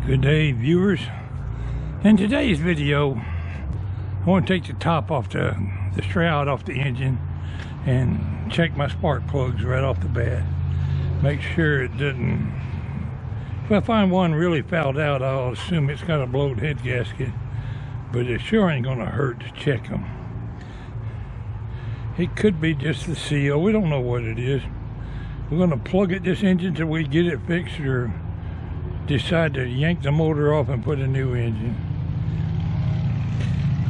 Good day, viewers. In today's video, I want to take the top off the shroud off the engine and check my spark plugs right off the bat. Make sure it doesn't. If I find one really fouled out, I'll assume it's got a blowed head gasket, but it sure ain't gonna hurt to check them. It could be just the seal. We don't know what it is. We're gonna plug it this engine till we get it fixed, or decide to yank the motor off and put a new engine.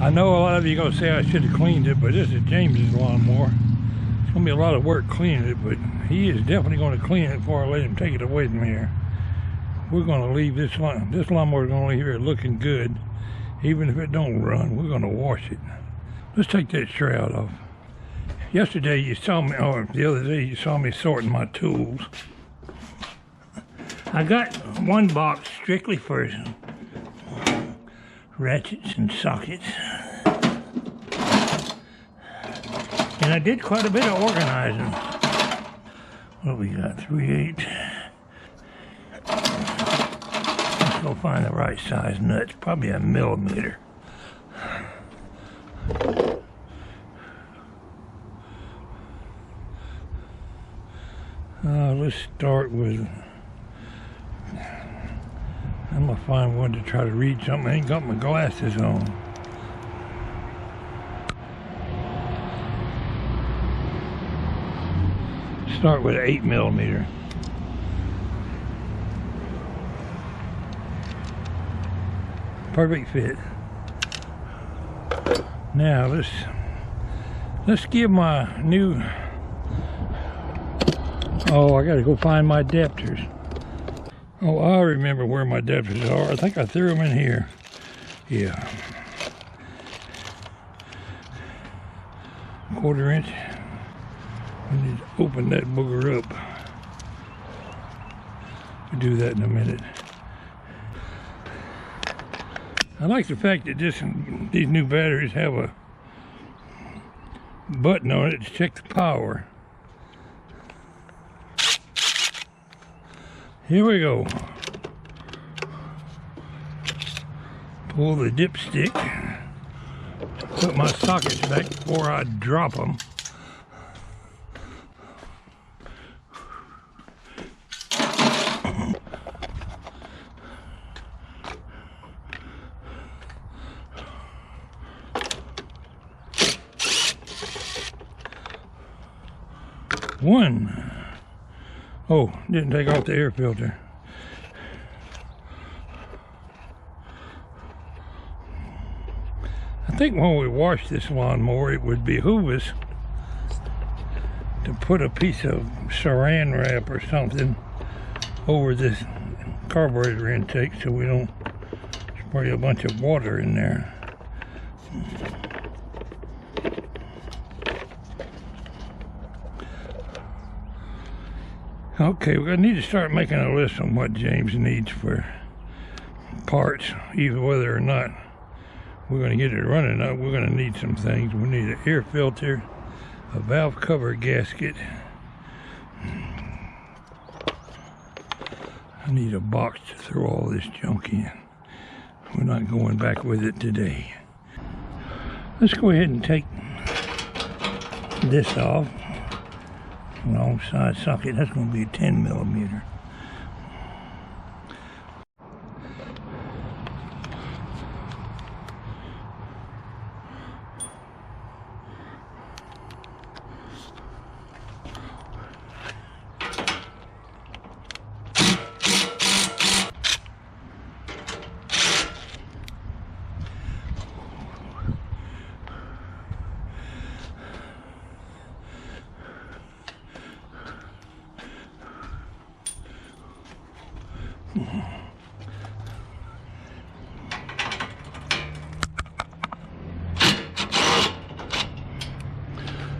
I know a lot of you are going to say I should have cleaned it, but this is James's lawnmower. It's going to be a lot of work cleaning it, but he is definitely going to clean it before I let him take it away from here. We're going to leave this lawnmower is going to leave here looking good. Even if it don't run, we're going to wash it. Let's take that shroud off. Yesterday you saw me, or the other day you saw me sorting my tools. I got one box strictly for ratchets and sockets. And I did quite a bit of organizing. What we got? 3/8. Let's go find the right size nuts. Probably a millimeter. Let's start with. I'm gonna find one to try to read something. I ain't got my glasses on. Start with 8mm. Perfect fit. Now let's give my new. Oh, I gotta go find my adapters. Oh, I remember where my adapters are. I think I threw them in here. Yeah. 1/4 inch. I need to open that booger up. We'll do that in a minute. I like the fact that these new batteries have a button on it to check the power. Here we go. Pull the dipstick. Put my sockets back before I drop them. One. Oh, didn't take off the air filter. I think when we wash this lawnmower, it would behoove us to put a piece of saran wrap or something over this carburetor intake so we don't spray a bunch of water in there. Okay, we're going to need to start making a list on what James needs for parts, either whether or not we're going to get it running up. We're going to need some things. We need an air filter, a valve cover gasket. I need a box to throw all this junk in. We're not going back with it today. Let's go ahead and take this off. Long side socket, that's going to be a 10mm.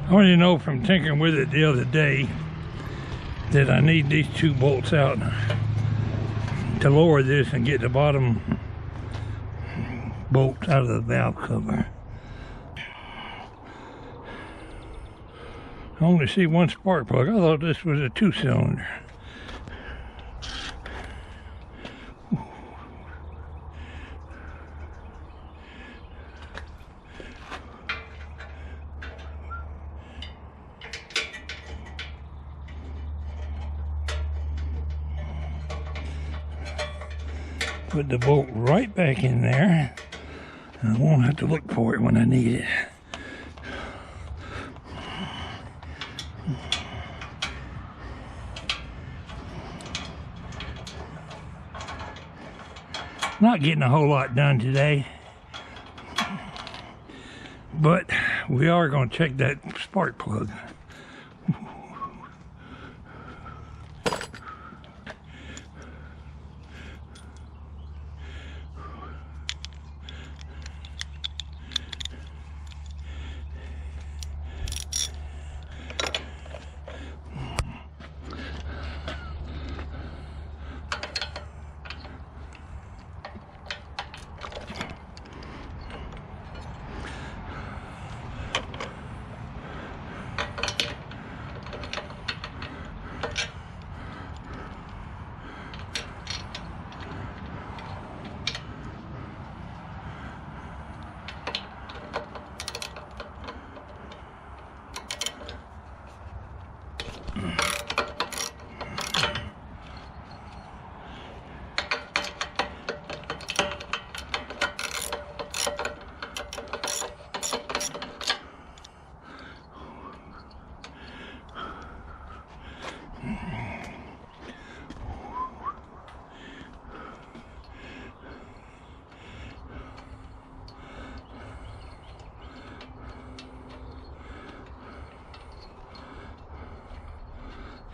I already know from tinkering with it the other day that I need these two bolts out to lower this and get the bottom bolt out of the valve cover. I only see one spark plug. I thought this was a 2-cylinder. Put the bolt right back in there, and I won't have to look for it when I need it. Not getting a whole lot done today, but we are going to check that spark plug.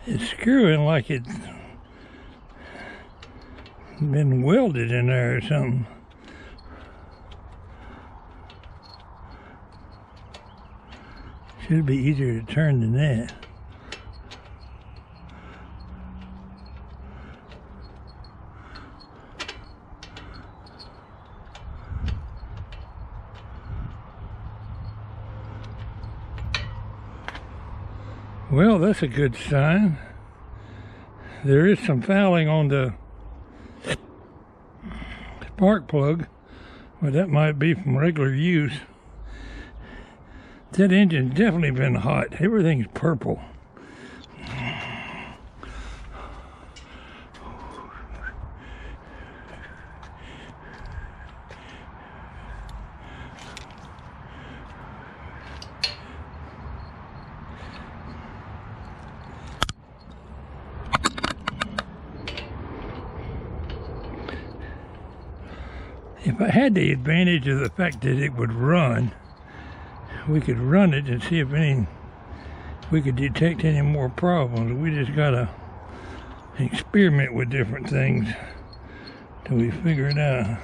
It's screwing like it's been welded in there or something. Should be easier to turn than that. Well, that's a good sign. There is some fouling on the spark plug, but that might be from regular use. That engine's definitely been hot. Everything's purple. If I had the advantage of the fact that it would run, we could run it and see if we could detect any more problems. We just gotta experiment with different things till we figure it out.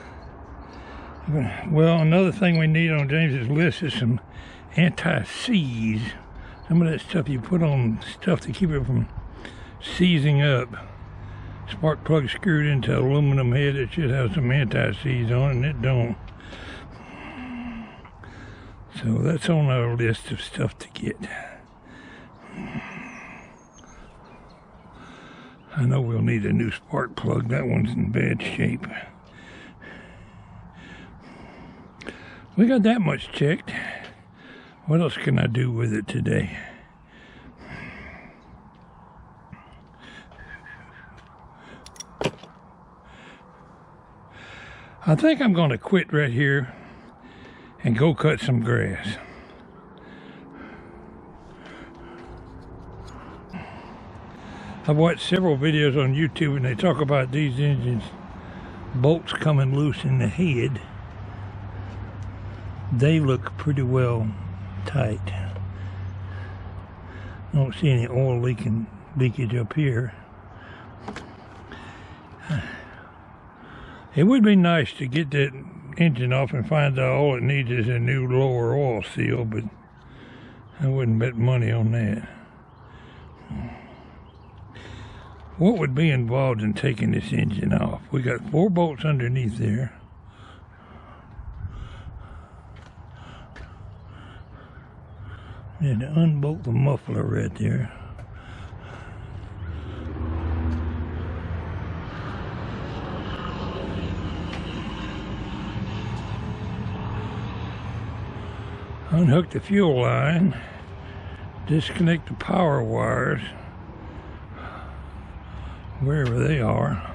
Well, another thing we need on James's list is some anti-seize. Some of that stuff you put on stuff to keep it from seizing up. Spark plug screwed into aluminum head. It should have some anti-seize on it, and it don't. So that's on our list of stuff to get. I know we'll need a new spark plug. That one's in bad shape. We got that much checked. What else can I do with it today? I think I'm going to quit right here and go cut some grass. I've watched several videos on YouTube and they talk about these engines, bolts coming loose in the head. They look pretty well tight. I don't see any oil leakage up here. It would be nice to get that engine off and find out all it needs is a new lower oil seal, but I wouldn't bet money on that. What would be involved in taking this engine off? We got 4 bolts underneath there. We had to unbolt the muffler right there. Unhook the fuel line. Disconnect the power wires, wherever they are.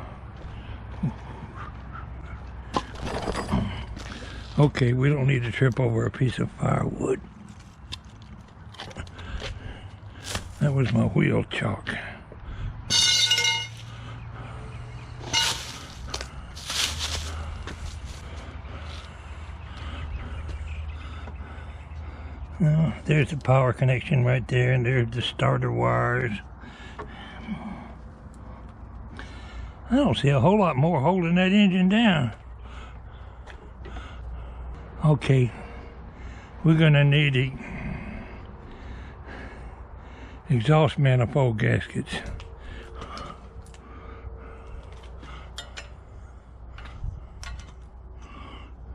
Okay, we don't need to trip over a piece of firewood. That was my wheel chock. There's the power connection right there, and there's the starter wires. I don't see a whole lot more holding that engine down. Okay, we're gonna need exhaust manifold gaskets.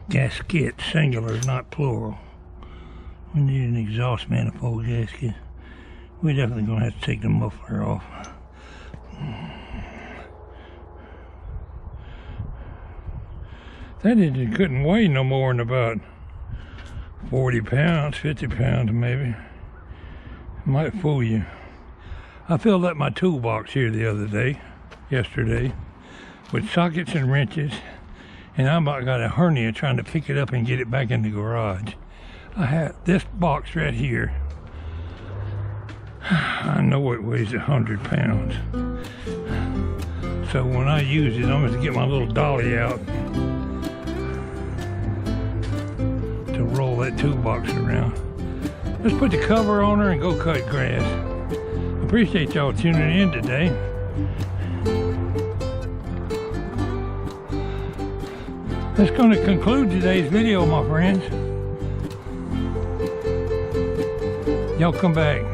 Gasket, singular, not plural. We need an exhaust manifold gasket. We're definitely gonna have to take the muffler off. That engine couldn't weigh no more than about 40 pounds, 50 pounds maybe. Might fool you. I filled up my toolbox here the other day, yesterday, with sockets and wrenches, and I about got a hernia trying to pick it up and get it back in the garage. I have this box right here. I know it weighs 100 pounds. So when I use it, I'm going to get my little dolly out to roll that toolbox around. Let's put the cover on her and go cut grass. Appreciate y'all tuning in today. That's going to conclude today's video, my friends. Y'all come back.